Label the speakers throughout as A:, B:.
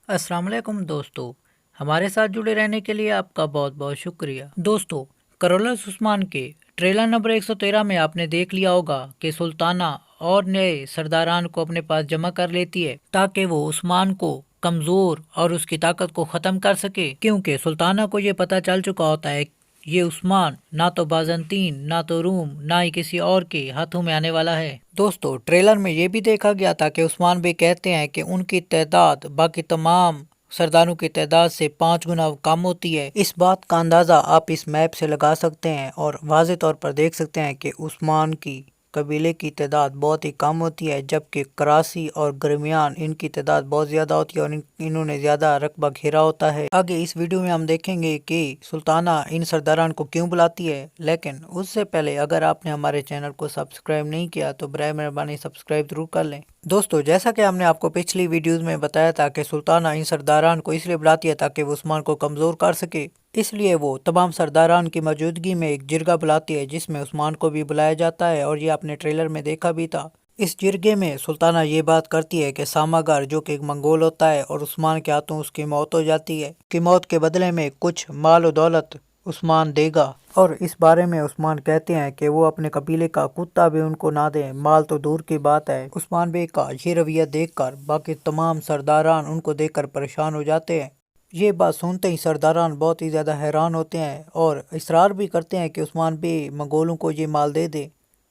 A: السلام علیکم دوستو، ہمارے ساتھ جڑے رہنے کے لیے آپ کا بہت بہت شکریہ۔ دوستو، کرولس عثمان کے ٹریلر نمبر 113 میں آپ نے دیکھ لیا ہوگا کہ سلطانہ اور نئے سرداران کو اپنے پاس جمع کر لیتی ہے تاکہ وہ عثمان کو کمزور اور اس کی طاقت کو ختم کر سکے، کیونکہ سلطانہ کو یہ پتہ چل چکا ہوتا ہے یہ عثمان نہ تو بازنطین، نہ تو روم، نہ ہی کسی اور کے ہاتھوں میں آنے والا ہے۔ دوستو، ٹریلر میں یہ بھی دیکھا گیا تھا کہ عثمان بے کہتے ہیں کہ ان کی تعداد باقی تمام سرداروں کی تعداد سے 5 گنا کم ہوتی ہے۔ اس بات کا اندازہ آپ اس میپ سے لگا سکتے ہیں اور واضح طور پر دیکھ سکتے ہیں کہ عثمان کی قبیلے کی تعداد بہت ہی کم ہوتی ہے، جبکہ کراسی اور گرمیان ان کی تعداد بہت زیادہ ہوتی ہے اور انہوں نے زیادہ رقبہ گھیرا ہوتا ہے۔ آگے اس ویڈیو میں ہم دیکھیں گے کہ سلطانہ ان سرداران کو کیوں بلاتی ہے، لیکن اس سے پہلے اگر آپ نے ہمارے چینل کو سبسکرائب نہیں کیا تو برائے مہربانی سبسکرائب ضرور کر لیں۔ دوستو، جیسا کہ ہم نے آپ کو پچھلی ویڈیوز میں بتایا تھا کہ سلطانہ ان سرداران کو اس لیے بلاتی ہے تاکہ وہ عثمان کو کمزور کر سکے، اس لیے وہ تمام سرداران کی موجودگی میں ایک جرگہ بلاتی ہے جس میں عثمان کو بھی بلایا جاتا ہے، اور یہ آپ نے ٹریلر میں دیکھا بھی تھا۔ اس جرگے میں سلطانہ یہ بات کرتی ہے کہ ساماگار جو کہ ایک منگول ہوتا ہے اور عثمان کے ہاتھوں اس کی موت ہو جاتی ہے، کی موت کے بدلے میں کچھ مال و دولت عثمان دے گا، اور اس بارے میں عثمان کہتے ہیں کہ وہ اپنے قبیلے کا کتا بھی ان کو نہ دیں، مال تو دور کی بات ہے۔ عثمان بے کا یہ رویہ دیکھ کر باقی تمام سرداران ان کو دیکھ کر پریشان ہو جاتے ہیں۔ یہ بات سنتے ہی سرداران بہت ہی زیادہ حیران ہوتے ہیں اور اصرار بھی کرتے ہیں کہ عثمان بے منگولوں کو یہ مال دے دے،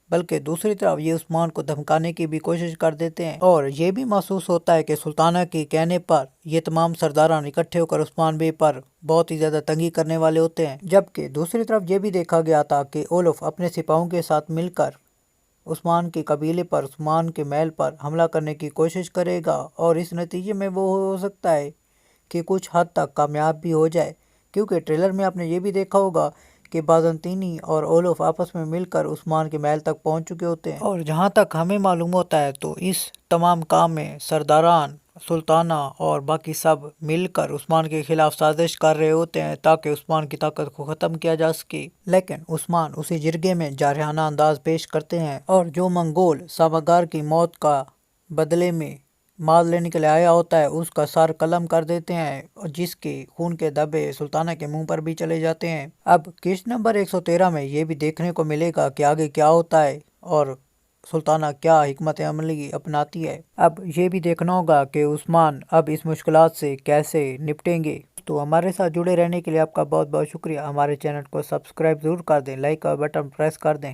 A: بلکہ دوسری طرف یہ عثمان کو دھمکانے کی بھی کوشش کر دیتے ہیں، اور یہ بھی محسوس ہوتا ہے کہ سلطانہ کے کہنے پر یہ تمام سرداران اکٹھے ہو کر عثمان بے پر بہت ہی زیادہ تنگی کرنے والے ہوتے ہیں۔ جبکہ دوسری طرف یہ بھی دیکھا گیا تھا کہ اولف اپنے سپاہوں کے ساتھ مل کر عثمان کے قبیلے پر، عثمان کے محل پر حملہ کرنے کی کوشش کرے گا، اور اس نتیجے میں وہ ہو سکتا ہے کہ کچھ حد تک کامیاب بھی ہو جائے، کیونکہ ٹریلر میں آپ نے یہ بھی دیکھا ہوگا کہ بازنطینی اور اولف آپس میں مل کر عثمان کے محل تک پہنچ چکے ہوتے ہیں، اور جہاں تک ہمیں معلوم ہوتا ہے تو اس تمام کام میں سرداران، سلطانہ اور باقی سب مل کر عثمان کے خلاف سازش کر رہے ہوتے ہیں تاکہ عثمان کی طاقت کو ختم کیا جا سکے، لیکن عثمان اسی جرگے میں جارحانہ انداز پیش کرتے ہیں، اور جو منگول ساماگار کی موت کا بدلے میں مال لینے کے لیے آیا ہوتا ہے اس کا سر قلم کر دیتے ہیں، اور جس کے خون کے دھبے سلطانہ کے منہ پر بھی چلے جاتے ہیں۔ اب قسط نمبر 113 میں یہ بھی دیکھنے کو ملے گا کہ آگے کیا ہوتا ہے اور سلطانہ کیا حکمت عملی اپناتی ہے۔ اب یہ بھی دیکھنا ہوگا کہ عثمان اب اس مشکلات سے کیسے نپٹیں گے۔ تو ہمارے ساتھ جڑے رہنے کے لیے آپ کا بہت بہت شکریہ۔ ہمارے چینل کو سبسکرائب ضرور کر دیں، لائک کا بٹن پریس کر دیں۔